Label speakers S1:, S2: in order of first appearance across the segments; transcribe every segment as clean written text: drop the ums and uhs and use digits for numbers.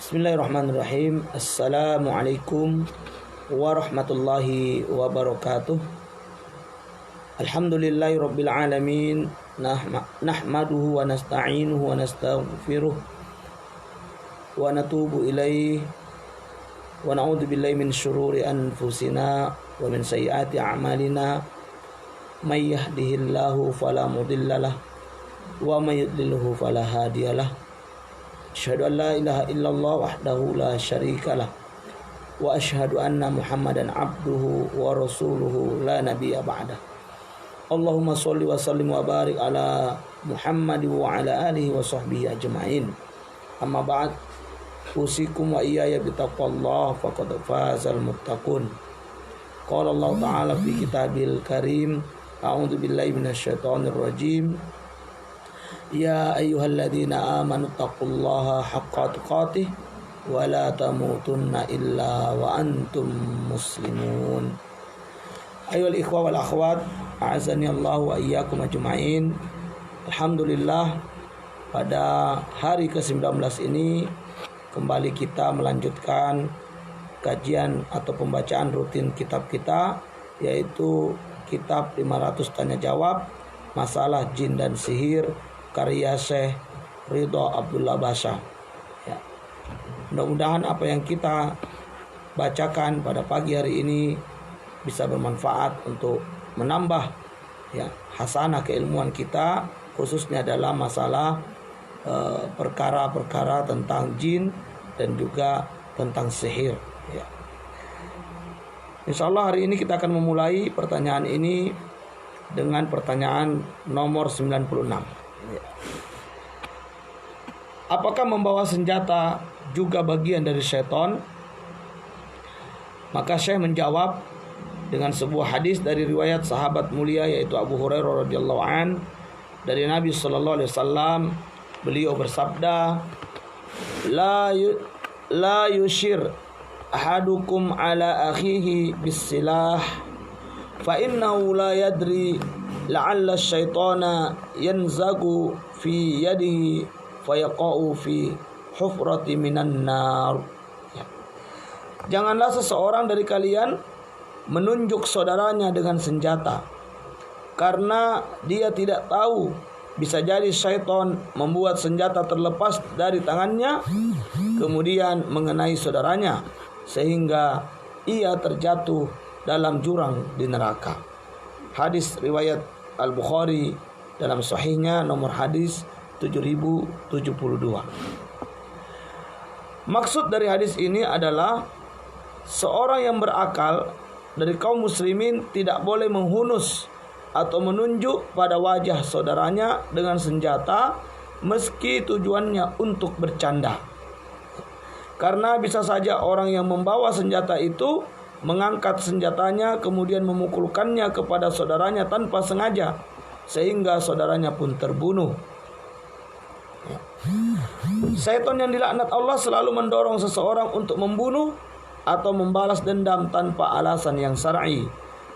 S1: Bismillahirrahmanirrahim. Assalamualaikum warahmatullahi wabarakatuh. Alhamdulillahi rabbil alamin. Nahmaduhu wa nasta'inuhu wa nastaghfiruh wa natubu ilaih wa na'udzu billahi min syururi anfusina wa min sayyiati a'malina. May yahdihillahu fala mudhillalah wa may yudlilhu fala hadiyalah. Asyhadu an la ilaha illallah wahdahu la syarikalah wa asyhadu anna Muhammadan abduhu wa rasuluhu la nabiyya ba'dah. Allahumma sholli wa sallim wa barik ala Muhammad wa ala alihi wa sahbihi ajma'in. Amma ba'd. Usikum wa iyaya bitaqwallah faqad fazal muttaqun. Qala Allah ta'ala fi kitabil karim, a'udzu billahi minasyaitonir rajim. Ya ayyuhalladzina amanu taqullaha haqqa tuqatih wa la tamutunna illa wa antum muslimun. Ayyuhal ikhwa wal akhwat, a'azani Allah wa iyyakum ajma'in. Alhamdulillah, pada hari ke-19 ini kembali kita melanjutkan kajian atau pembacaan rutin kitab kita, yaitu kitab 500 tanya jawab masalah jin dan sihir karya Syekh Ridho Abdullah Basha. Ya. Mudah-mudahan apa yang kita bacakan pada pagi hari ini bisa bermanfaat untuk menambah hasanah keilmuan kita, khususnya dalam masalah perkara-perkara tentang jin dan juga tentang sihir. Ya. Insya Allah hari ini kita akan memulai pertanyaan ini dengan pertanyaan nomor 96. Apakah membawa senjata juga bagian dari syaitan? Maka Syekh menjawab dengan sebuah hadis dari riwayat sahabat mulia, yaitu Abu Hurairah radhiyallahu an, dari Nabi sallallahu alaihi wasallam. Beliau bersabda, la yushir ahadukum ala akhihi bisilah fa innahu la yadri la'alla syaitana yanzagu fi yadihi fayaqa'u fi hufrati minan nar. Janganlah seseorang dari kalian menunjuk saudaranya dengan senjata, karena dia tidak tahu, bisa jadi syaitan membuat senjata terlepas dari tangannya kemudian mengenai saudaranya sehingga ia terjatuh dalam jurang di neraka. Hadis riwayat Al-Bukhari dalam sahihnya nomor hadis 7072. Maksud dari hadis ini adalah seorang yang berakal dari kaum muslimin tidak boleh menghunus atau menunjuk pada wajah saudaranya dengan senjata meski tujuannya untuk bercanda. Karena bisa saja orang yang membawa senjata itu mengangkat senjatanya kemudian memukulkannya kepada saudaranya tanpa sengaja sehingga saudaranya pun terbunuh. Syaitan yang dilaknat Allah selalu mendorong seseorang untuk membunuh atau membalas dendam tanpa alasan yang syar'i.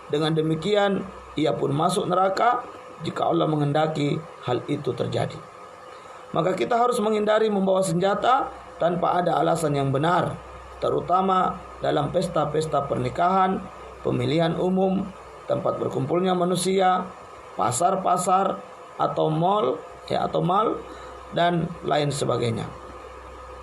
S1: Dengan demikian ia pun masuk neraka jika Allah menghendaki hal itu terjadi. Maka kita harus menghindari membawa senjata tanpa ada alasan yang benar, terutama dalam pesta-pesta pernikahan, pemilihan umum, tempat berkumpulnya manusia, pasar-pasar atau mal dan lain sebagainya.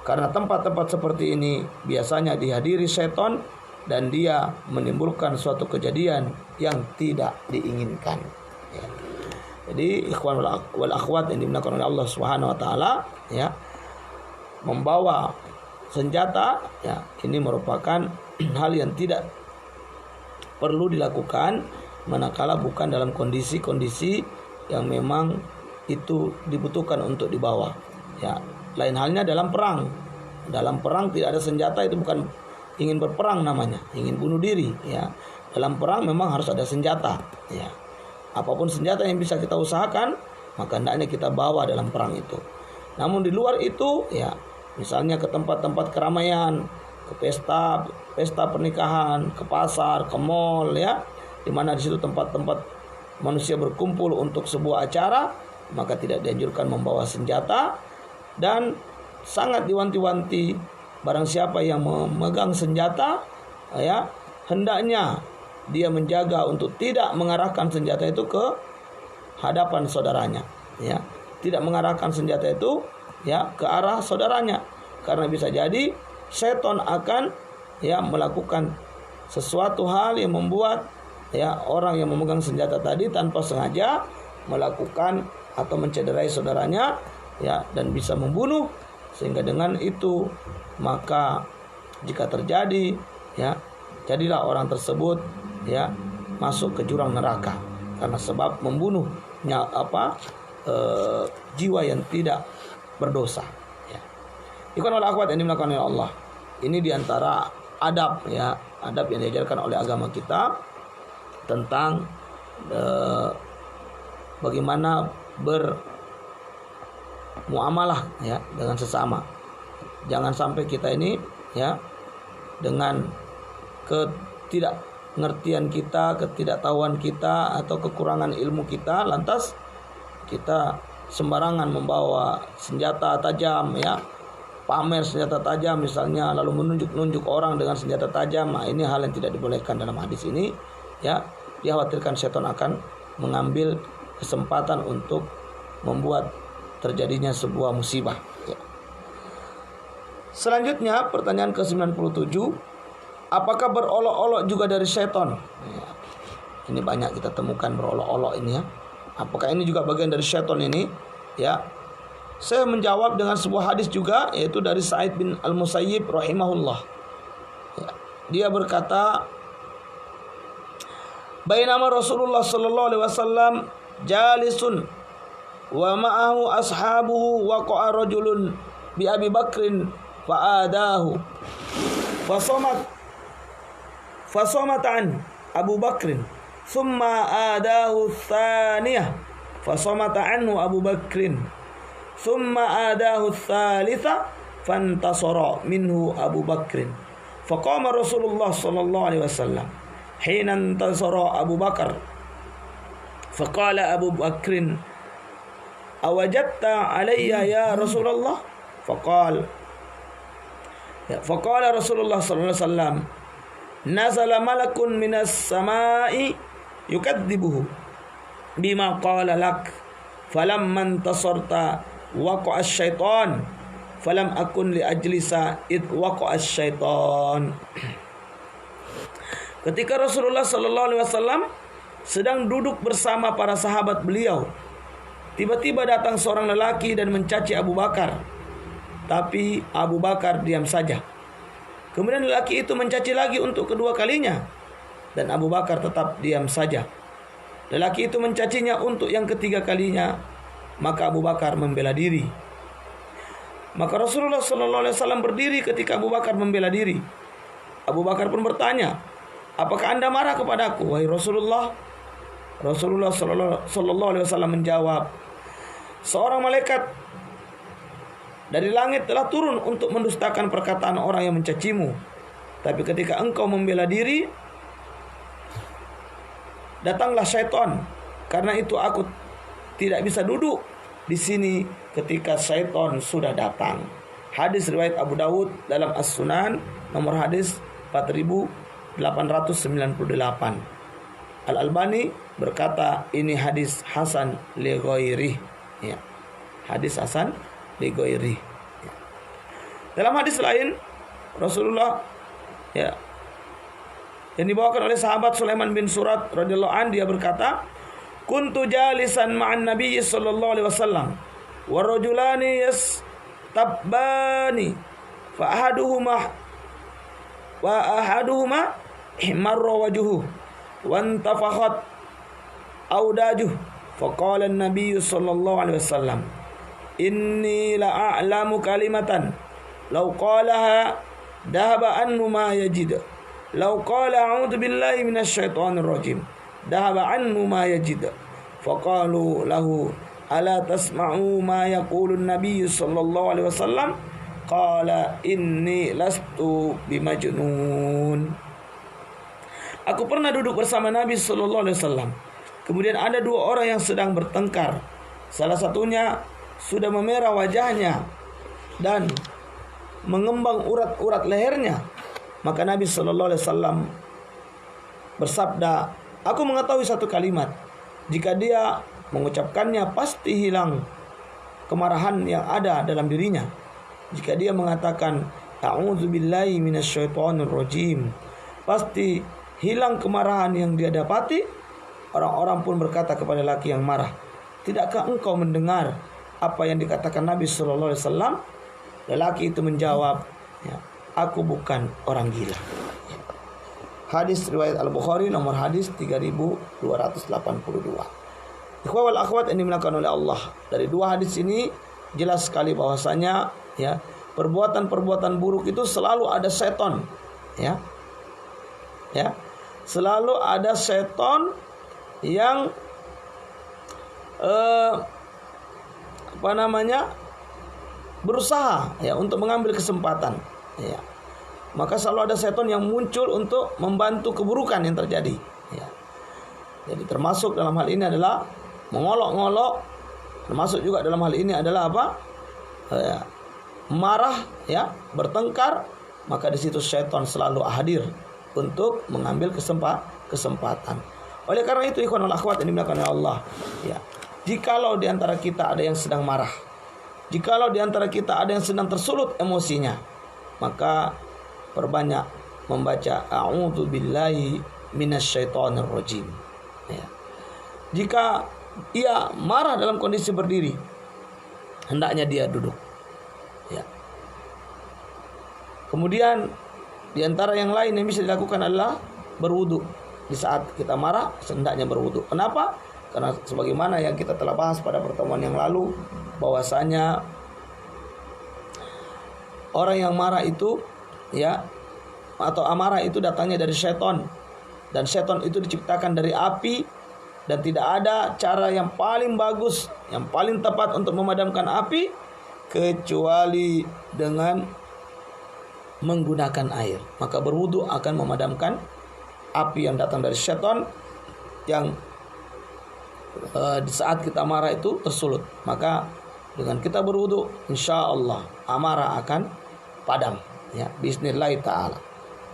S1: Karena tempat-tempat seperti ini biasanya dihadiri setan dan dia menimbulkan suatu kejadian yang tidak diinginkan. Ya. Jadi ikhwan wal akhwat yang dimuliakan oleh Allah Subhanahu wa taala, ya, membawa senjata, ya, ini merupakan hal yang tidak perlu dilakukan manakala bukan dalam kondisi-kondisi yang memang itu dibutuhkan untuk dibawa. Ya, lain halnya dalam perang. Dalam perang tidak ada senjata, itu bukan ingin berperang namanya, ingin bunuh diri. Ya, dalam perang memang harus ada senjata. Ya, apapun senjata yang bisa kita usahakan, maka hendaknya kita bawa dalam perang itu. Namun di luar itu, ya, misalnya ke tempat-tempat keramaian, ke pesta pernikahan, ke pasar, ke mall, ya, di mana di situ tempat-tempat manusia berkumpul untuk sebuah acara, maka tidak dianjurkan membawa senjata. Dan sangat diwanti-wanti barang siapa yang memegang senjata, ya, hendaknya dia menjaga untuk tidak mengarahkan senjata itu ke hadapan saudaranya, ya. Tidak mengarahkan senjata itu, ya, ke arah saudaranya, karena bisa jadi setan akan, ya, melakukan sesuatu hal yang membuat, ya, orang yang memegang senjata tadi tanpa sengaja melakukan atau mencederai saudaranya, ya, dan bisa membunuh. Sehingga dengan itu maka jika terjadi, ya, jadilah orang tersebut, ya, masuk ke jurang neraka karena sebab membunuhnya jiwa yang tidak berdosa, ya. Ikhwan wal akhwat yang dimulakan oleh Allah, ini diantara adab, ya, adab yang diajarkan oleh agama kita tentang bagaimana bermuamalah, ya, dengan sesama. Jangan sampai kita ini, ya, dengan ketidakngertian kita, ketidaktahuan kita, atau kekurangan ilmu kita, lantas kita sembarangan membawa senjata tajam, ya, pamer senjata tajam misalnya, lalu menunjuk-nunjuk orang dengan senjata tajam. Nah, ini hal yang tidak dibolehkan dalam hadis ini, ya. Dikhawatirkan setan akan mengambil kesempatan untuk membuat terjadinya sebuah musibah, ya. Selanjutnya pertanyaan ke-97, apakah berolok-olok juga dari setan? Ya, ini banyak kita temukan berolok-olok ini, ya. Apakah ini juga bagian dari setan ini? Ya. Saya menjawab dengan sebuah hadis juga, yaitu dari Sa'id bin Al-Musayyib rahimahullah. Ya. Dia berkata, bainama Rasulullah sallallahu alaihi wasallam jalisun wa ma'ahu ashabuhu waqa'a rajulun bi Abi Bakrin fa'adahu fasamatan Abu Bakrin thumma adahu thaniyah fasamata anhu Abu Bakrin thumma adahu thalitha fantasara minhu Abu Bakrin faqama Rasulullah sallallahu alaihi wasallam hina intasara Abu Bakar faqala Abu Bakrin awajadta alayya ya Rasulullah faqala Rasulullah sallallahu alaihi wasallam nazala malakun minas samai yukadzibuhu bima qala lak falamma intasarta waqa'a asy-syaitan falam akun li ajlisa id waqa'a asy-syaitan. Ketika Rasulullah sallallahu alaihi wasallam sedang duduk bersama para sahabat beliau, tiba-tiba datang seorang lelaki dan mencaci Abu Bakar. Tapi Abu Bakar diam saja. Kemudian lelaki itu mencaci lagi untuk kedua kalinya, dan Abu Bakar tetap diam saja. Lelaki itu mencacinya untuk yang ketiga kalinya, maka Abu Bakar membela diri. Maka Rasulullah SAW berdiri ketika Abu Bakar membela diri. Abu Bakar pun bertanya, apakah Anda marah kepadaku, wahai Rasulullah? Rasulullah SAW menjawab, seorang malaikat dari langit telah turun untuk mendustakan perkataan orang yang mencacimu. Tapi ketika engkau membela diri, datanglah syaitan. Karena itu aku tidak bisa duduk di sini ketika syaitan sudah datang. Hadis riwayat Abu Dawud dalam As-Sunan, nomor hadis 4898. Al-Albani berkata ini hadis hasan li ghairihi, ya. Hadis hasan li ghairihi. Ya. Dalam hadis lain Rasulullah, ya, yang dibawakan oleh sahabat Sulaiman bin Surat radhiyallahu an, dia berkata, kuntu jalisan ma'an Nabi sallallahu alaihi wasallam wa rajulani yastabani fa ahaduhuma ihmarra wajhuhu wa antafakhat awdajuh faqala an-nabiy sallallahu alaihi wasallam inni la a'lamu kalimatan law qalaha dhahaba anhu ma yajid law qala a'udzu billahi minasy syaithanir rajim dhahaba anhu ma yajid faqalu lahu ala tasma'u ma yaqulu an-nabiy sallallahu alaihi wasallam qala inni lastu bimajnun. Aku pernah duduk bersama Nabi sallallahu alaihi wasallam. Kemudian ada dua orang yang sedang bertengkar. Salah satunya sudah memerah wajahnya dan mengembang urat-urat lehernya. Maka Nabi Shallallahu Alaihi Wasallam bersabda, aku mengetahui satu kalimat, jika dia mengucapkannya pasti hilang kemarahan yang ada dalam dirinya. Jika dia mengatakan a'udzubillahi minasyaitonir rajim, pasti hilang kemarahan yang dia dapati. Orang-orang pun berkata kepada laki yang marah, tidakkah engkau mendengar apa yang dikatakan Nabi Shallallahu Alaihi Wasallam? Lelaki itu menjawab, ya, aku bukan orang gila. Hadis riwayat Al-Bukhari nomor hadis 3282. Ikhwah wal akhwat yang dimuliakan oleh Allah, dari dua hadis ini jelas sekali bahwasanya ya, perbuatan-perbuatan buruk itu selalu ada seton, ya. Ya. Selalu ada seton yang berusaha ya untuk mengambil kesempatan, ya. Maka selalu ada setan yang muncul untuk membantu keburukan yang terjadi, ya. Jadi termasuk dalam hal ini adalah mengolok-ngolok, termasuk juga dalam hal ini adalah apa? Marah, ya, bertengkar, maka di situ setan selalu hadir untuk mengambil kesempatan. Oleh karena itu ikhwan wal akhwat yang dimuliakan oleh Allah, ya. Jikalau di antara kita ada yang sedang marah, jikalau di antara kita ada yang sedang tersulut emosinya, maka perbanyak membaca a'udzubillahi minasyaitonir rajim. Ya. Jika ia marah dalam kondisi berdiri, hendaknya dia duduk. Ya. Kemudian di antara yang lain yang bisa dilakukan adalah berwudu. Di saat kita marah, hendaknya berwudu. Kenapa? Karena sebagaimana yang kita telah bahas pada pertemuan yang lalu, bahwasanya orang yang marah itu, ya, atau amarah itu datangnya dari setan, dan setan itu diciptakan dari api, dan tidak ada cara yang paling bagus, yang paling tepat untuk memadamkan api kecuali dengan menggunakan air. Maka berwudu akan memadamkan api yang datang dari setan yang di saat kita marah itu tersulut. Maka dengan kita berwudu, insya Allah amarah akan padam, ya, bismillah ta'ala,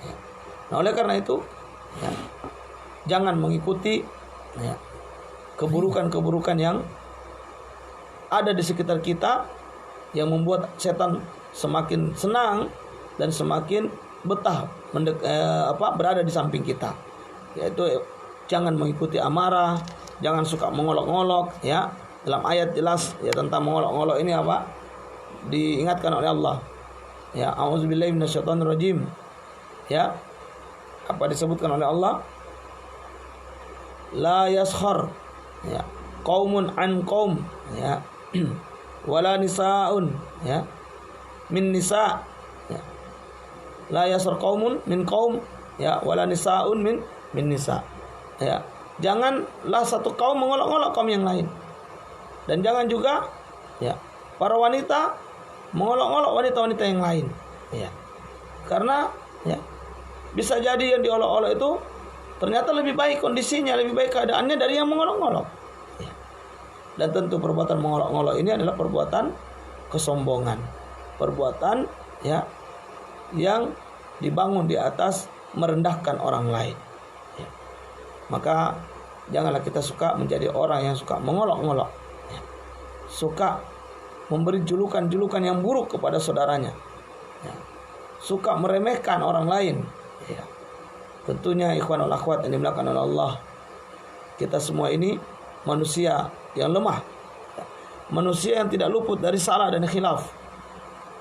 S1: ya. Nah oleh karena itu, ya, jangan mengikuti, ya, keburukan-keburukan yang ada di sekitar kita, yang membuat setan semakin senang dan semakin betah berada di samping kita. Yaitu jangan mengikuti amarah, jangan suka mengolok-ngolok, ya. Dalam ayat jelas ya tentang mengolok-ngolok ini apa? Diingatkan oleh Allah. Ya, a'udzubillahi minasyaitonir rajim. Ya. Apa disebutkan oleh Allah? La yaskhar, ya, qaumun an qaum, ya. Wala nisaun, ya, min nisa, ya. La yaskhar qaumun min qaum, ya, wala nisaun min nisa. Ya. Janganlah satu kaum mengolok-ngolok kaum yang lain. Dan jangan juga, ya, para wanita mengolok-ngolok wanita-wanita yang lain, ya. Karena, ya, bisa jadi yang diolok-olok itu ternyata lebih baik kondisinya, lebih baik keadaannya dari yang mengolok-ngolok, ya. Dan tentu perbuatan mengolok-ngolok ini adalah perbuatan kesombongan, perbuatan, ya, yang dibangun di atas merendahkan orang lain, ya. Maka janganlah kita suka menjadi orang yang suka mengolok-ngolok, ya. Suka memberi julukan-julukan yang buruk kepada saudaranya, ya. Suka meremehkan orang lain, ya. Tentunya ikhwan wal akhwat yang dimuliakan oleh Allah, kita semua ini manusia yang lemah, ya. Manusia yang tidak luput dari salah dan khilaf,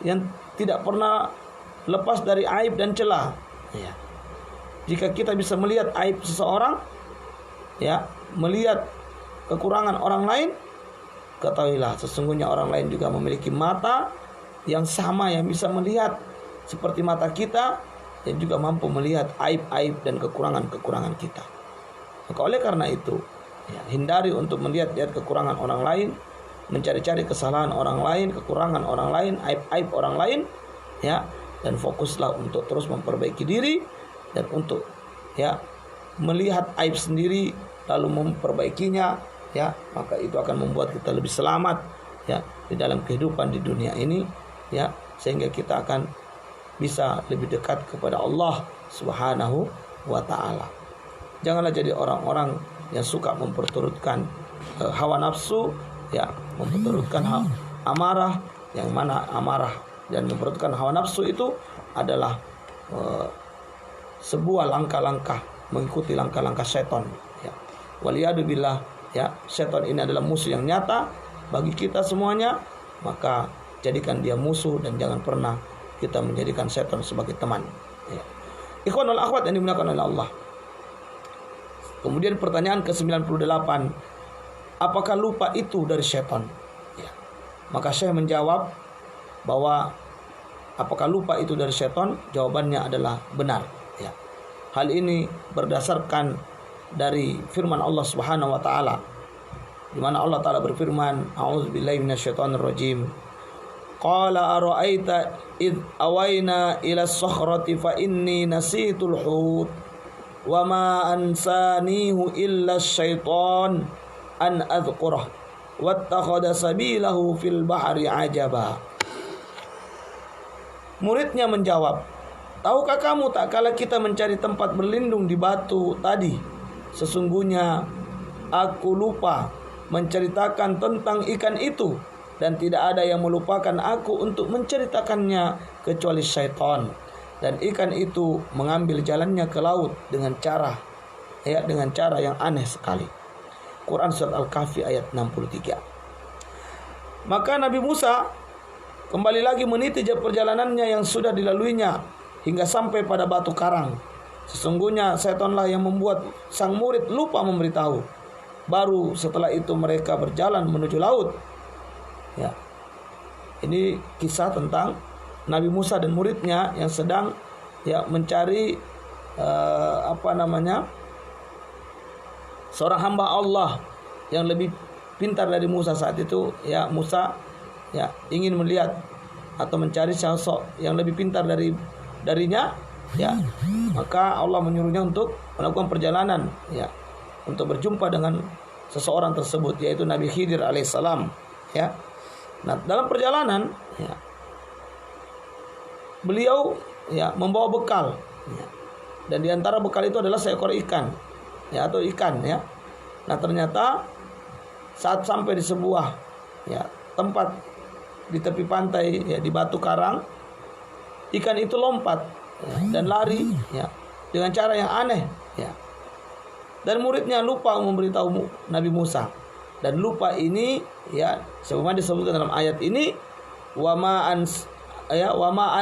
S1: yang tidak pernah lepas dari aib dan celah, ya. Jika kita bisa melihat aib seseorang, ya, melihat kekurangan orang lain, ketahuilah sesungguhnya orang lain juga memiliki mata yang sama, yang bisa melihat seperti mata kita, dan juga mampu melihat aib-aib dan kekurangan-kekurangan kita. Maka oleh karena itu, ya, hindari untuk melihat kekurangan orang lain, mencari-cari kesalahan orang lain, kekurangan orang lain, aib-aib orang lain, ya, dan fokuslah untuk terus memperbaiki diri dan untuk, ya, melihat aib sendiri lalu memperbaikinya, ya, maka itu akan membuat kita lebih selamat, ya, di dalam kehidupan di dunia ini, ya, sehingga kita akan bisa lebih dekat kepada Allah Subhanahu wa ta'ala. Janganlah jadi orang-orang yang suka memperturutkan hawa nafsu, ya, memperturutkan amarah, yang mana amarah dan memperturutkan hawa nafsu itu adalah sebuah langkah-langkah mengikuti langkah-langkah setan, ya. Waliyadubillah, ya, setan ini adalah musuh yang nyata bagi kita semuanya, maka jadikan dia musuh dan jangan pernah kita menjadikan setan sebagai teman, ya. Ikhwan wal akhwat yang dimuliakan oleh Allah. Kemudian pertanyaan ke-98, apakah lupa itu dari setan? Ya. Maka saya menjawab bahwa apakah lupa itu dari setan? Jawabannya adalah benar, ya. Hal ini berdasarkan dari firman Allah Subhanahu wa taala, di mana Allah taala berfirman, a'udzubillahi minasyaitonirrajim. Qala ara'aita id awayna ila as-sakhrati fa inni nasitul hut wa ma ansanihu illa asy-syaitan an adhkurah wattakhadha sabilahu fil bahri ajaba. Muridnya menjawab, tahukah kamu tak kala kita mencari tempat berlindung di batu tadi, sesungguhnya aku lupa menceritakan tentang ikan itu, dan tidak ada yang melupakan aku untuk menceritakannya kecuali syaitan. Dan ikan itu mengambil jalannya ke laut dengan cara yang aneh sekali. Quran surat Al-Kahfi ayat 63. Maka Nabi Musa kembali lagi meniti perjalanannya yang sudah dilaluinya hingga sampai pada batu karang. Sesungguhnya setanlah yang membuat sang murid lupa memberitahu. Baru setelah itu mereka berjalan menuju laut. Ya. Ini kisah tentang Nabi Musa dan muridnya yang sedang, ya, mencari seorang hamba Allah yang lebih pintar dari Musa saat itu. Ya, Musa, ya, ingin melihat atau mencari sosok yang lebih pintar darinya, ya. Maka Allah menyuruhnya untuk melakukan perjalanan, ya, untuk berjumpa dengan seseorang tersebut, yaitu Nabi Khidir alaihissalam, ya. Nah, dalam perjalanan, ya, beliau, ya, membawa bekal, ya. Dan diantara bekal itu adalah seekor ikan, ya, atau ikan, ya. Nah, ternyata saat sampai di sebuah, ya, tempat di tepi pantai, ya, di batu karang, ikan itu lompat, ya, dan lari, ya, dengan cara yang aneh, ya. Dan muridnya lupa memberitahu Nabi Musa. Dan lupa ini, ya, sebagaimana disebutkan dalam ayat ini, wa ma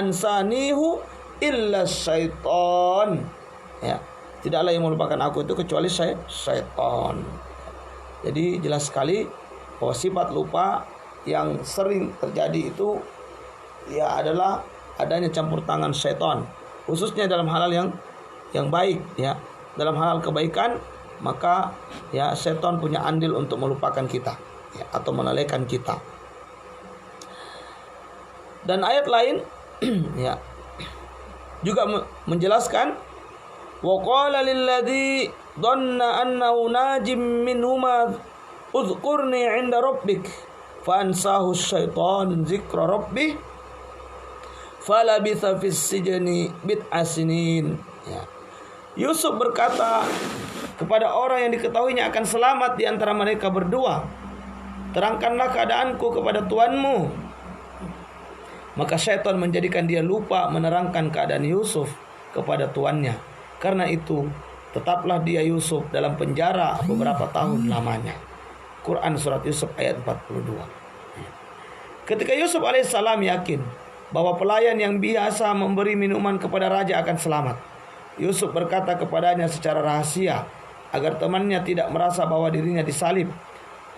S1: ansanihu illa syaitan, ya, tidaklah yang melupakan aku itu kecuali syaitan. Jadi jelas sekali bahwa sifat lupa yang sering terjadi itu, ya, adalah adanya campur tangan syaitan, khususnya dalam hal-hal yang baik, ya. Dalam hal kebaikan, maka, ya, syaitan punya andil untuk melupakan kita, ya, atau melalaikan kita. Dan ayat lain ya, juga menjelaskan, wa qala lilladzi dhanna annahu najim minhuma udhkurni 'inda rabbik fa ansahu asy-syaitan dzikra rabbih falabitha fis sijni bid'a sinin, ya. Yusuf berkata kepada orang yang diketahuinya akan selamat di antara mereka berdua, terangkanlah keadaanku kepada tuanmu. Maka syaitan menjadikan dia lupa menerangkan keadaan Yusuf kepada tuannya. Karena itu tetaplah dia Yusuf dalam penjara beberapa tahun lamanya. Quran surat Yusuf ayat 42. Ketika Yusuf alaihissalam yakin bahwa pelayan yang biasa memberi minuman kepada raja akan selamat, Yusuf berkata kepadanya secara rahasia agar temannya tidak merasa bahwa dirinya disalib,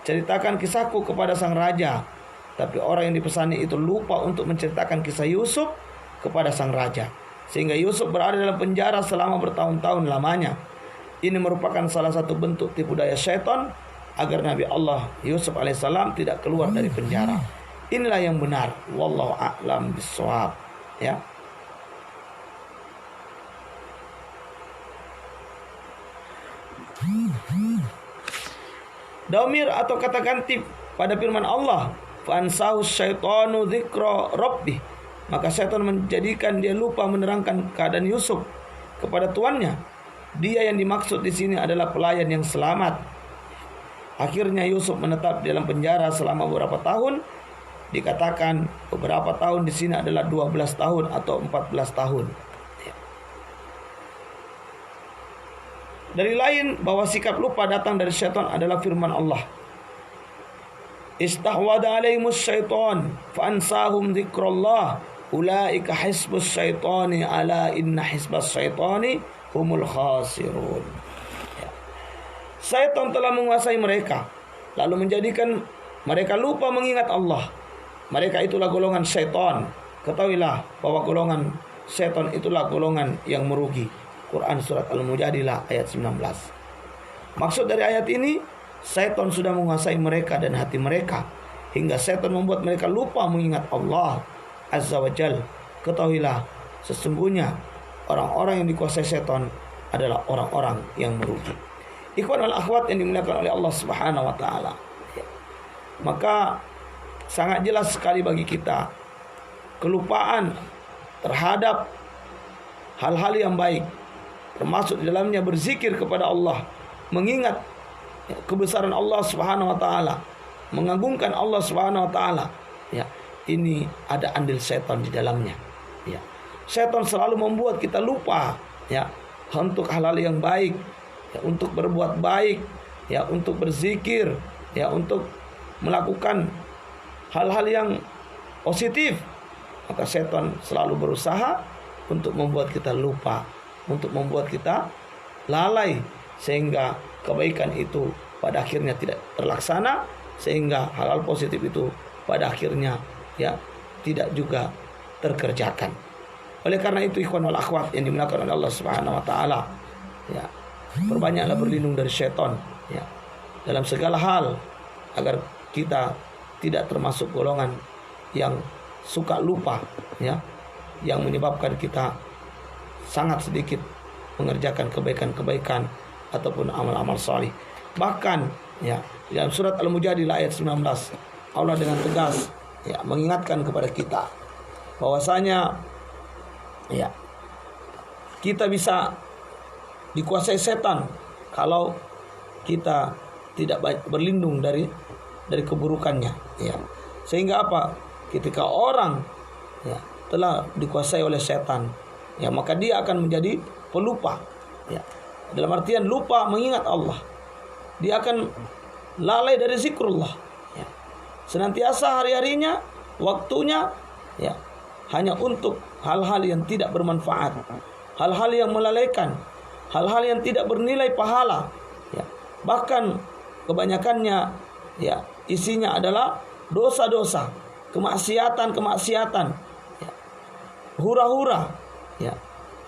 S1: ceritakan kisahku kepada sang raja. Tapi orang yang dipesani itu lupa untuk menceritakan kisah Yusuf kepada sang raja, sehingga Yusuf berada dalam penjara selama bertahun-tahun lamanya. Ini merupakan salah satu bentuk tipu daya syaitan agar Nabi Allah Yusuf alaihissalam tidak keluar dari penjara. Inilah yang benar, wallahu a'lam bishawab, ya. Dhamir atau kata ganti pada firman Allah, fa ansahu syaitanu dzikra rabbih, Maka syaitan menjadikan dia lupa menerangkan keadaan Yusuf kepada tuannya. Dia yang dimaksud di sini adalah pelayan yang selamat. Akhirnya Yusuf menetap di dalam penjara selama beberapa tahun. Dikatakan beberapa tahun di sini adalah 12 tahun atau 14 tahun. Dari lain bahwa sikap lupa datang dari syaitan adalah firman Allah. Istahwada alaihimus syaitan fa'ansahum dzikrullah ulaika hisbus syaitani ala inna hisbas syaitani humul khasirun. Syaitan telah menguasai mereka, lalu menjadikan mereka lupa mengingat Allah. Mereka itulah golongan syaitan. Ketahuilah bahwa golongan syaitan itulah golongan yang merugi. Quran surat Al-Mujadilah ayat 19. Maksud dari ayat ini, syaitan sudah menguasai mereka dan hati mereka, hingga syaitan membuat mereka lupa mengingat Allah Azza wa Jal. Ketahuilah, sesungguhnya orang-orang yang dikuasai syaitan adalah orang-orang yang merugi. Ikhwan wal akhwat yang dimuliakan oleh Allah Subhanahu wa taala. Maka sangat jelas sekali bagi kita kelupaan terhadap hal-hal yang baik, termasuk di dalamnya berzikir kepada Allah, mengingat kebesaran Allah Subhanahu wa taala, mengagungkan Allah Subhanahu wa taala. Ya, ini ada andil setan di dalamnya. Ya. Setan selalu membuat kita lupa ya untuk hal-hal yang baik, ya, untuk berbuat baik, ya, untuk berzikir, ya, untuk melakukan hal-hal yang positif. Maka setan selalu berusaha untuk membuat kita lupa, untuk membuat kita lalai, sehingga kebaikan itu pada akhirnya tidak terlaksana, sehingga hal-hal positif itu pada akhirnya ya tidak juga terkerjakan. Oleh karena itu ikhwan wal akhwat yang dimuliakan oleh Allah Subhanahu wa taala, ya, perbanyaklah berlindung dari syaitan ya dalam segala hal agar kita tidak termasuk golongan yang suka lupa ya, yang menyebabkan kita sangat sedikit mengerjakan kebaikan-kebaikan ataupun amal-amal salih. Bahkan ya dalam surat Al-Mujadilah ayat 19 Allah dengan tegas ya mengingatkan kepada kita bahwasanya ya kita bisa dikuasai setan kalau kita tidak berlindung dari keburukannya ya. Sehingga apa? Ketika orang ya telah dikuasai oleh setan, ya maka dia akan menjadi pelupa ya. Dalam artian lupa mengingat Allah. Dia akan lalai dari zikrullah ya. Senantiasa hari-harinya, waktunya ya hanya untuk hal-hal yang tidak bermanfaat, hal-hal yang melalaikan, hal-hal yang tidak bernilai pahala ya. Bahkan kebanyakannya ya isinya adalah dosa-dosa, kemaksiatan ya. Hura-hura ya,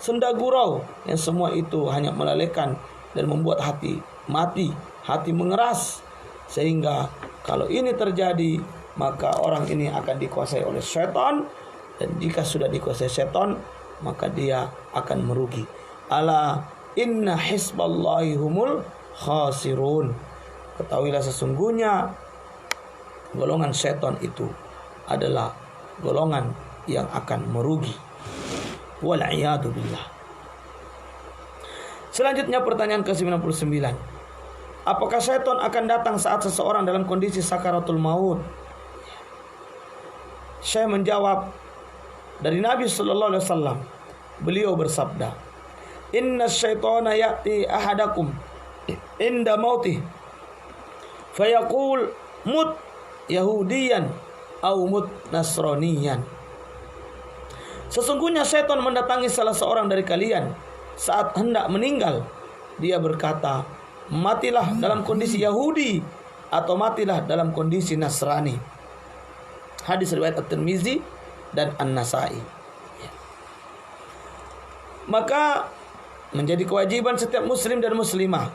S1: senda gurau, yang semua itu hanya melalaikan dan membuat hati mati, hati mengeras. Sehingga kalau ini terjadi, maka orang ini akan dikuasai oleh setan, dan jika sudah dikuasai setan, maka dia akan merugi. Ala inna hisballahi humul khasirun. Ketahuilah sesungguhnya golongan setan itu adalah golongan yang akan merugi. Wal'iyadu billah. Selanjutnya pertanyaan ke-99. Apakah setan akan datang saat seseorang dalam kondisi sakaratul maut? Saya menjawab dari Nabi sallallahu alaihi wasallam. Beliau bersabda, "Inna syaitana ya'ti ahadakum inda mautih fayaqul mut yahudiyan au mut nasraniyan." Sesungguhnya setan mendatangi salah seorang dari kalian saat hendak meninggal. Dia berkata, matilah dalam kondisi Yahudi atau matilah dalam kondisi Nasrani. Hadis riwayat At-Tirmizi dan An-Nasai. Maka menjadi kewajiban setiap muslim dan muslimah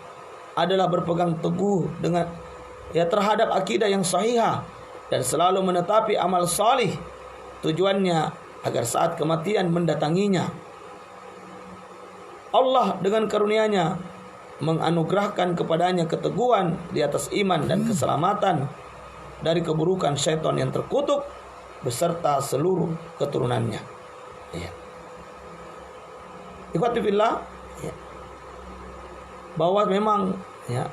S1: adalah berpegang teguh dengan terhadap akidah yang sahihah dan selalu menetapi amal salih. Tujuannya agar saat kematian mendatanginya, Allah dengan karunia-Nya menganugerahkan kepadanya keteguhan di atas iman dan keselamatan dari keburukan syaitan yang terkutuk, beserta seluruh keturunannya. Ya. Ikhwati fillah, ya, bahwa memang ya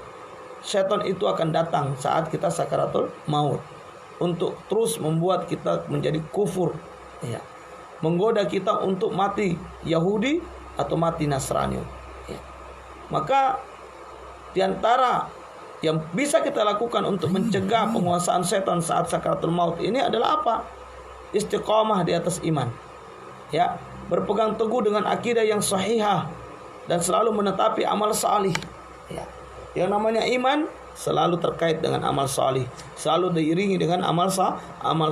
S1: setan itu akan datang saat kita sakaratul maut untuk terus membuat kita menjadi kufur, ya, menggoda kita untuk mati Yahudi atau mati Nasrani. Ya. Maka diantara yang bisa kita lakukan untuk mencegah penguasaan setan saat sakaratul maut ini adalah apa? Istiqamah di atas iman. Ya, berpegang teguh dengan akidah yang sahihah dan selalu menetapi amal salih. Ya. Yang namanya iman selalu terkait dengan amal salih, selalu diiringi dengan amal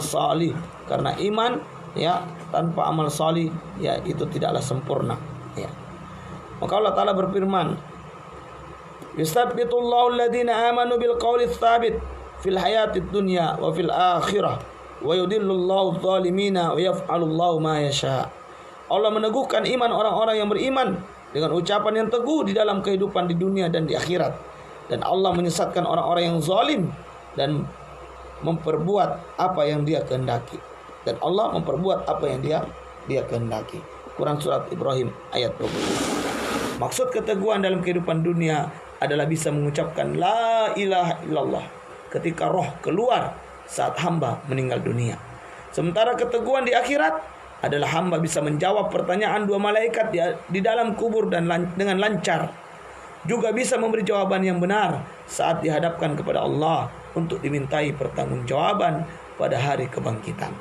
S1: salih. Karena iman ya tanpa amal salih ya itu tidaklah sempurna. Ya. Maka Allah Ta'ala berfirman, Yusabbitullahu alladhina amanu bil qawli tsabit fil hayatid dunya wa fil akhirah wa yudillullahu adh-dhalimina wa yaf'alullahu ma yasha. Allah meneguhkan iman orang-orang yang beriman dengan ucapan yang teguh di dalam kehidupan di dunia dan di akhirat. Dan Allah menyesatkan orang-orang yang zalim dan memperbuat apa yang Dia kehendaki. Dan Allah memperbuat apa yang Dia kehendaki. Quran surat Ibrahim ayat 20. Maksud keteguhan dalam kehidupan dunia adalah bisa mengucapkan la ilaha illallah ketika roh keluar saat hamba meninggal dunia. Sementara keteguhan di akhirat adalah hamba bisa menjawab pertanyaan dua malaikat di dalam kubur dan dengan lancar. Juga bisa memberi jawaban yang benar saat dihadapkan kepada Allah untuk dimintai pertanggungjawaban pada hari kebangkitan.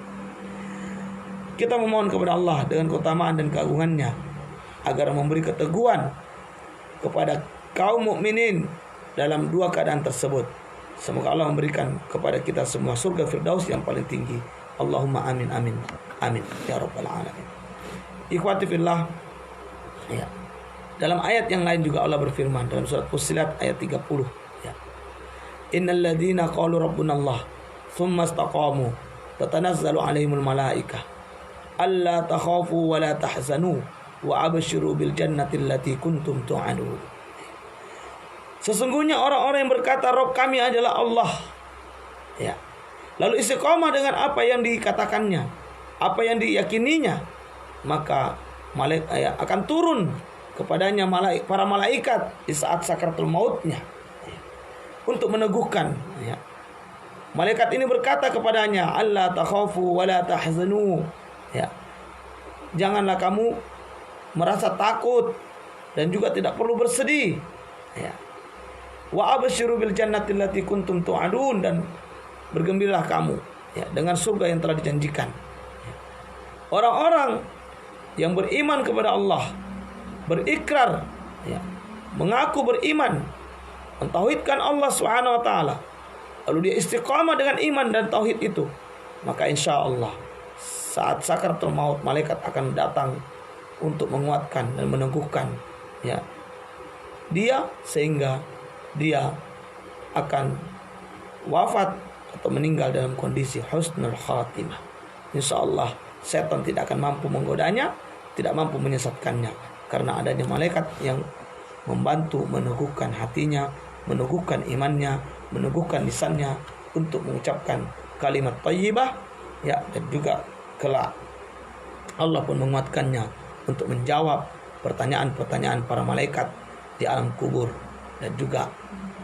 S1: Kita memohon kepada Allah dengan keutamaan dan keagungannya agar memberi keteguhan kepada kaum mukminin dalam dua keadaan tersebut. Semoga Allah memberikan kepada kita semua surga Firdaus yang paling tinggi. Allahumma amin amin amin ya rabbal alamin. Ikhwati fillah, ya. Dalam ayat yang lain juga Allah berfirman dalam surat Fussilat ayat 30, ya. Innal ladzina qalu rabbunallah tsumma istaqamu tatanazzalu alaihimul malaikah alla takhafu wa la tahzanu wa abshiru bil jannati allati kuntum tu'adun. Sesungguhnya orang-orang yang berkata Rabb kami adalah Allah, ya, lalu istiqamah dengan apa yang dikatakannya, apa yang diyakininya, maka malaikat akan turun kepadanya para malaikat di saat sakaratul mautnya, ya, untuk meneguhkan, ya. Malaikat ini berkata kepadanya, Allah takhafu wa la tahzanu, ya, janganlah kamu merasa takut dan juga tidak perlu bersedih, ya. Wa abshiru bil jannati allati kuntum tu'adun, dan bergembiralah kamu, ya, dengan surga yang telah dijanjikan. Orang-orang yang beriman kepada Allah, berikrar, ya, mengaku beriman, mentauhidkan Allah Subhanahu wa taala, lalu dia istiqamah dengan iman dan tauhid itu, maka insya Allah saat sakaratul maut malaikat akan datang untuk menguatkan dan meneguhkan, ya, dia sehingga dia akan wafat atau meninggal dalam kondisi husnul khatimah. Insya Allah setan tidak akan mampu menggodanya, tidak mampu menyesatkannya, karena adanya malaikat yang membantu meneguhkan hatinya, meneguhkan imannya, meneguhkan lisannya untuk mengucapkan kalimat thayyibah, ya, dan juga kelak Allah pun menguatkannya untuk menjawab pertanyaan-pertanyaan para malaikat di alam kubur dan juga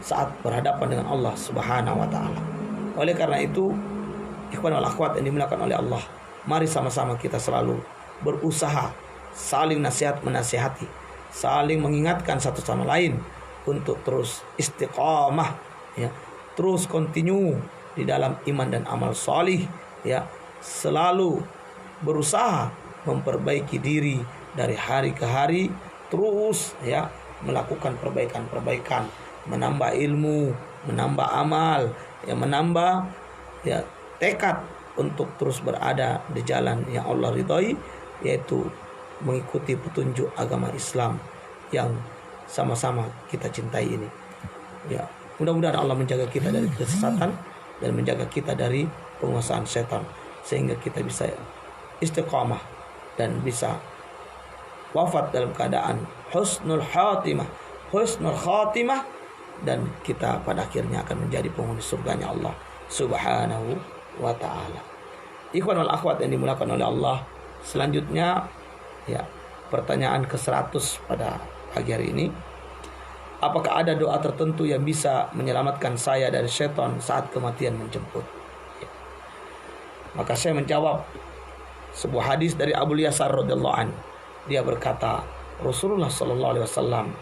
S1: saat berhadapan dengan Allah Subhanahu wa taala. Oleh karena itu, ikhwan wal akhwat yang dimuliakan oleh Allah, mari sama-sama kita selalu berusaha saling nasihat menasihati, saling mengingatkan satu sama lain untuk terus istiqamah, ya, terus continue di dalam iman dan amal salih, ya, selalu berusaha memperbaiki diri dari hari ke hari, terus, ya, melakukan perbaikan-perbaikan, menambah ilmu, menambah amal, ya, menambah, ya, tekad untuk terus berada di jalan yang Allah ridhai, yaitu mengikuti petunjuk agama Islam yang sama-sama kita cintai ini. Ya, mudah-mudahan Allah menjaga kita dari kesesatan dan menjaga kita dari penguasaan setan, sehingga kita bisa istiqamah dan bisa wafat dalam keadaan husnul khatimah, dan kita pada akhirnya akan menjadi penghuni surganya Allah Subhanahu wa ta'ala. Ikhwan wal akhwat yang dimuliakan oleh Allah, selanjutnya ya, pertanyaan ke-100 pada pagi hari ini. Apakah ada doa tertentu yang bisa menyelamatkan saya dari setan saat kematian menjemput? Ya. Maka saya menjawab sebuah hadis dari Abu Yasar radhiyallahu an. Dia berkata, Rasulullah sallallahu alaihi wasallam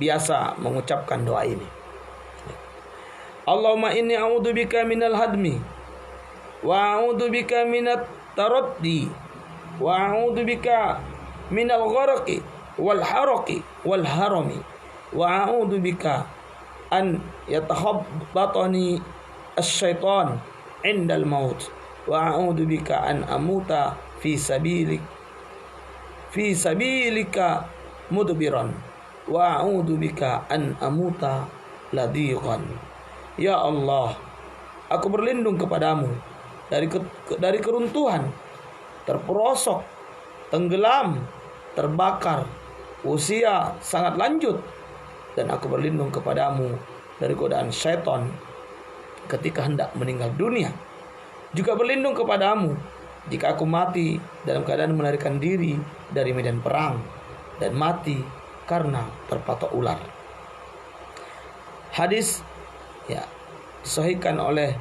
S1: biasa mengucapkan doa ini. Allahumma inni a'udzubika minal hadmi wa a'udzubika minat taraddi wa a'udzubika minal gharqi wal haraqi wal harami wa a'udzubika an yatakhabbatani asy-syaitan 'indal maut wa a'udzubika an amuta fi sabilika mudbiran wa a'udzubika an amuta ladiqan. Ya Allah, aku berlindung kepadamu dari keruntuhan, terperosok, tenggelam, terbakar, usia sangat lanjut, dan aku berlindung kepadamu dari godaan syaitan ketika hendak meninggal dunia. Juga berlindung kepadamu jika aku mati dalam keadaan melarikan diri dari medan perang dan mati karena terpatok ular. Hadis ya disahihkan oleh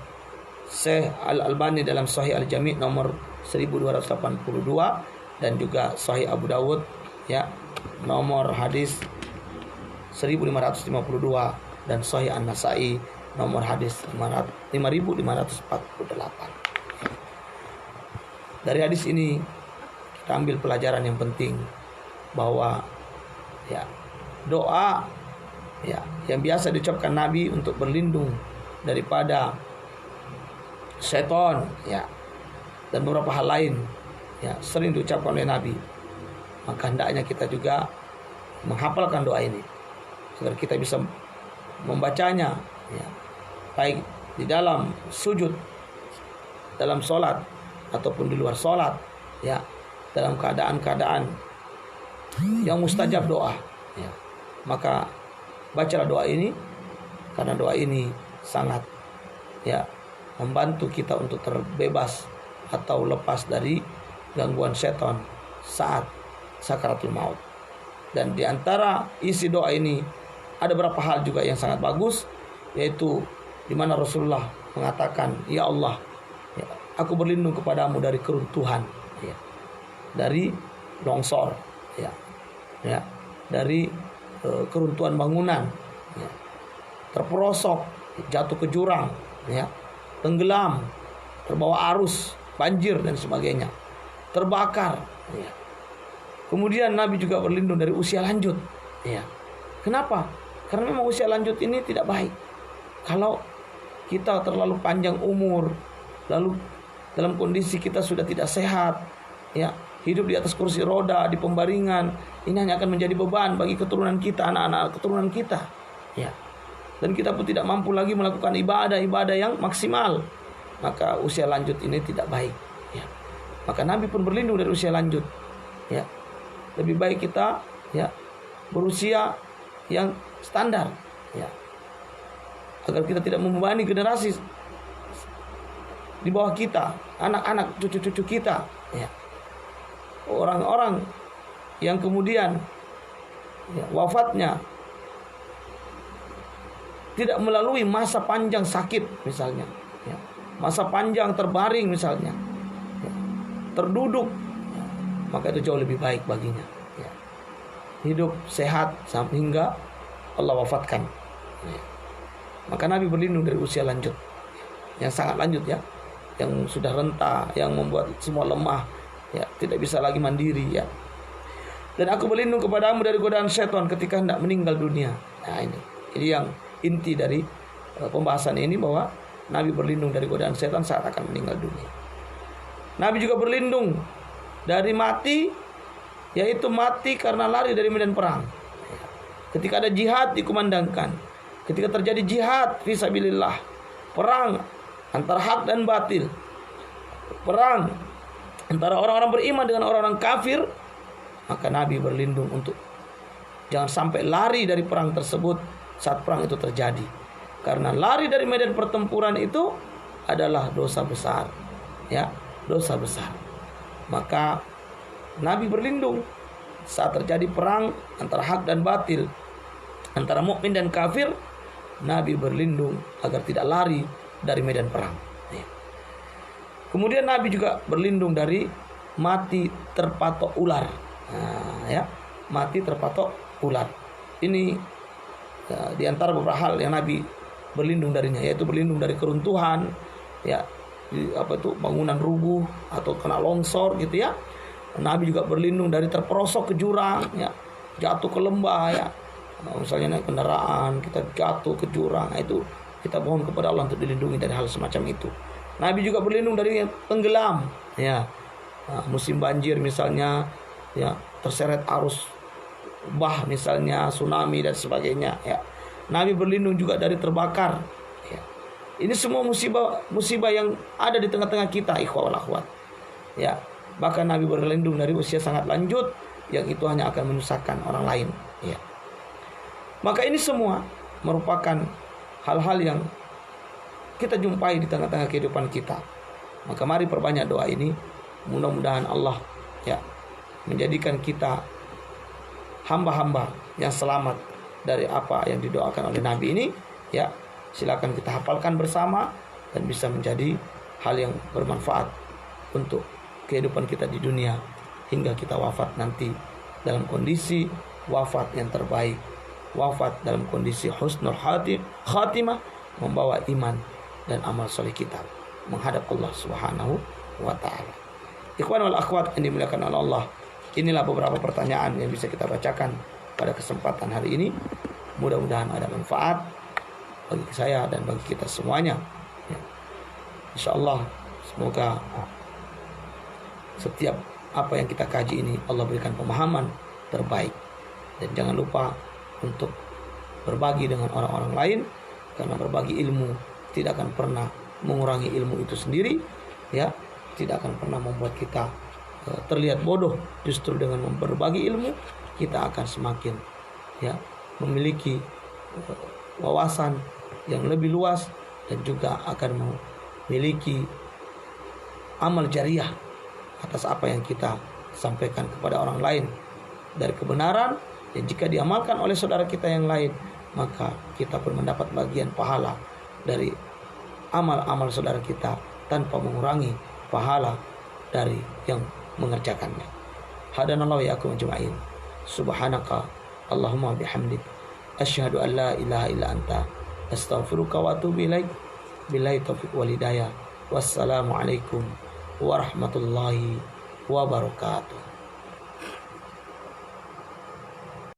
S1: Syekh Al-Albani dalam Sahih Al-Jami' nomor 1282 dan juga Sahih Abu Dawud ya nomor hadis 1552 dan Sahih An-Nasa'i nomor hadis 5548. Dari hadis ini kita ambil pelajaran yang penting bahwa ya doa ya yang biasa diucapkan Nabi untuk berlindung daripada setan ya dan beberapa hal lain ya sering diucapkan oleh Nabi. Maka hendaknya kita juga menghafalkan doa ini agar kita bisa membacanya ya, baik di dalam sujud, dalam sholat ataupun di luar sholat ya, dalam keadaan-keadaan yang mustajab doa ya. Maka bacalah doa ini karena doa ini sangat ya membantu kita untuk terbebas atau lepas dari gangguan setan saat sakaratul maut. Dan di antara isi doa ini ada beberapa hal juga yang sangat bagus, yaitu di mana Rasulullah mengatakan, ya Allah, ya, aku berlindung kepadamu dari keruntuhan, ya, dari longsor, ya, ya, dari keruntuhan bangunan, ya, terperosok, jatuh ke jurang, ya, tenggelam, terbawa arus, banjir dan sebagainya, terbakar. Ya. Kemudian Nabi juga berlindung dari usia lanjut. Ya. Kenapa? Karena memang usia lanjut ini tidak baik. Kalau kita terlalu panjang umur, lalu dalam kondisi kita sudah tidak sehat, ya, hidup di atas kursi roda, di pembaringan, ini hanya akan menjadi beban bagi keturunan kita, anak-anak keturunan kita. Ya. Dan kita pun tidak mampu lagi melakukan ibadah-ibadah yang maksimal. Maka usia lanjut ini tidak baik. Ya. Maka Nabi pun berlindung dari usia lanjut. Ya. Lebih baik kita ya berusia yang standar. Ya. Agar kita tidak membebani generasi di bawah kita, anak-anak, cucu-cucu kita. Ya. Orang-orang yang kemudian ya, wafatnya tidak melalui masa panjang sakit misalnya, ya, masa panjang terbaring misalnya, ya, terduduk, ya, maka itu jauh lebih baik baginya. Ya. Hidup sehat sampai hingga Allah wafatkan. Ya. Maka Nabi berlindung dari usia lanjut, yang sangat lanjut ya, yang sudah renta, yang membuat semua lemah, ya, tidak bisa lagi mandiri ya. Dan aku berlindung kepadamu dari godaan setan ketika hendak meninggal dunia. Nah ini yang inti dari pembahasan ini, bahwa Nabi berlindung dari godaan setan saat akan meninggal dunia. Nabi juga berlindung dari mati, yaitu mati karena lari dari medan perang. Ketika ada jihad dikumandangkan, ketika terjadi jihad fisabilillah, perang antara hak dan batil, perang antara orang-orang beriman dengan orang-orang kafir, maka Nabi berlindung untuk jangan sampai lari dari perang tersebut saat perang itu terjadi. Karena lari dari medan pertempuran itu adalah dosa besar. Ya, dosa besar. Maka Nabi berlindung saat terjadi perang antara hak dan batil, antara mukmin dan kafir. Nabi berlindung agar tidak lari dari medan perang. Kemudian Nabi juga berlindung dari mati terpatok ular. Mati terpatok ular. Ini di antara beberapa hal yang Nabi berlindung darinya, yaitu berlindung dari keruntuhan, bangunan rubuh atau kena longsor gitu ya. Nabi juga berlindung dari terperosok ke jurang, jatuh ke lembah misalnya naik kendaraan kita jatuh ke jurang, itu kita mohon kepada Allah untuk dilindungi dari hal semacam itu. Nabi juga berlindung dari tenggelam, musim banjir misalnya, terseret arus bah misalnya, tsunami dan sebagainya. Nabi berlindung juga dari terbakar. Ini semua musibah yang ada di tengah-tengah kita, ikhwah wal akhwat. Bahkan Nabi berlindung dari usia sangat lanjut, yang itu hanya akan menyusahkan orang lain. Maka ini semua merupakan hal-hal yang kita jumpai di tengah-tengah kehidupan kita. Maka mari perbanyak doa ini. Mudah-mudahan Allah menjadikan kita hamba-hamba yang selamat dari apa yang didoakan oleh Nabi ini. Silakan kita hafalkan bersama dan bisa menjadi hal yang bermanfaat untuk kehidupan kita di dunia hingga kita wafat nanti dalam kondisi wafat yang terbaik, wafat dalam kondisi husnul khatimah, membawa iman dan amal soleh kita menghadap Allah Subhanahu wa ta'ala. Ikhwan wal akhwat yang dimuliakan oleh Allah, inilah beberapa pertanyaan yang bisa kita bacakan pada kesempatan hari ini. Mudah-mudahan ada manfaat bagi saya dan bagi kita semuanya. InsyaAllah semoga setiap apa yang kita kaji ini Allah berikan pemahaman terbaik. Dan jangan lupa untuk berbagi dengan orang-orang lain, karena berbagi ilmu tidak akan pernah mengurangi ilmu itu sendiri, tidak akan pernah membuat kita terlihat bodoh. Justru dengan berbagi ilmu kita akan semakin memiliki wawasan yang lebih luas dan juga akan memiliki amal jariah atas apa yang kita sampaikan kepada orang lain dari kebenaran. Dan jika diamalkan oleh saudara kita yang lain, maka kita pun mendapat bagian pahala dari amal-amal saudara kita tanpa mengurangi pahala dari yang mengerjakannya. Hadanallahu wa iyyakum ajma'in. Subhanaka Allahumma bihamdik, asyhadu an la ilaha illa anta, astaghfiruka wa atubu ilaik. Billahi taufiq wal hidayah. Wassalamu alaikum warahmatullahi wabarakatuh.